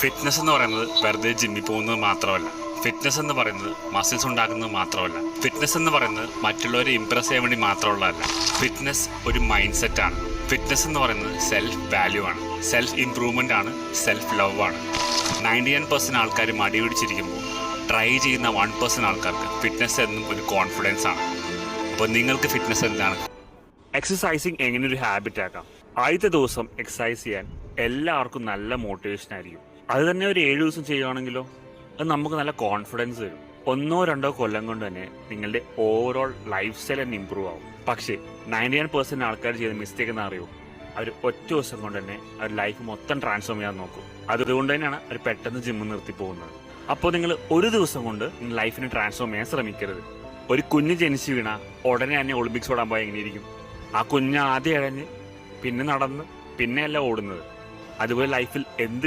Fitness എന്ന് പറയുന്നത് വെറുതെ ജിമ്മിൽ പോകുന്നത് മാത്രമല്ല. ഫിറ്റ്നസ് എന്ന് പറയുന്നത് മസിൽസ് ഉണ്ടാക്കുന്നത് മാത്രമല്ല. ഫിറ്റ്നസ് എന്ന് പറയുന്നത് മറ്റുള്ളവരെ ഇംപ്രസ് ചെയ്യാൻ വേണ്ടി മാത്രമുള്ളതല്ല. ഫിറ്റ്നസ് ഒരു മൈൻഡ് സെറ്റാണ്. ഫിറ്റ്നസ് എന്ന് പറയുന്നത് സെൽഫ് വാല്യൂ ആണ്, സെൽഫ് ഇംപ്രൂവ്മെൻ്റ് ആണ്, സെൽഫ് ലവ് ആണ്. 99% ആൾക്കാർ മടി പിടിച്ചിരിക്കുമ്പോൾ ട്രൈ ചെയ്യുന്ന 1% ആൾക്കാർക്ക് ഫിറ്റ്നസ് എന്നും ഒരു കോൺഫിഡൻസ് ആണ്. അപ്പോൾ നിങ്ങൾക്ക് ഫിറ്റ്നസ് എന്താണ്? എക്സസൈസിങ് എങ്ങനെ ഒരു ഹാബിറ്റ് ആക്കാം. ആദ്യത്തെ ദിവസം എക്സസൈസ് ചെയ്യാൻ എല്ലാവർക്കും നല്ല മോട്ടിവേഷൻ ആയിരിക്കും. അത് തന്നെ ഒരു 7 ദിവസം ചെയ്യുകയാണെങ്കിലോ അത് നമുക്ക് നല്ല കോൺഫിഡൻസ് തരും. 1-2 കൊല്ലം കൊണ്ട് തന്നെ നിങ്ങളുടെ ഓവറോൾ ലൈഫ് സ്റ്റൈൽ തന്നെ ഇമ്പ്രൂവ് ആവും. പക്ഷേ 99% ആൾക്കാർ ചെയ്യുന്ന മിസ്റ്റേക്ക് എന്ന് അറിയുമോ? അവർ ഒറ്റ ദിവസം കൊണ്ട് തന്നെ അവർ ലൈഫ് മൊത്തം ട്രാൻസ്ഫോം ചെയ്യാൻ നോക്കും. അതുകൊണ്ട് തന്നെയാണ് അവർ പെട്ടെന്ന് ജിമ്മ് നിർത്തി പോകുന്നത്. അപ്പോൾ നിങ്ങൾ ഒരു ദിവസം കൊണ്ട് നിങ്ങൾ ലൈഫിനെ ട്രാൻസ്ഫോം ചെയ്യാൻ ശ്രമിക്കരുത്. ഒരു കുഞ്ഞ് ജനിച്ചു വീണ ഉടനെ തന്നെ ഒളിമ്പിക്സ് ഓടാൻ പോയാൽ എങ്ങനെയിരിക്കും? ആ കുഞ്ഞ് ആദ്യം ഇഴഞ്ഞ് പിന്നെ നടന്ന് പിന്നെയല്ല ഓടുന്നത്. അതുപോലെ ലൈഫിൽ എന്ത്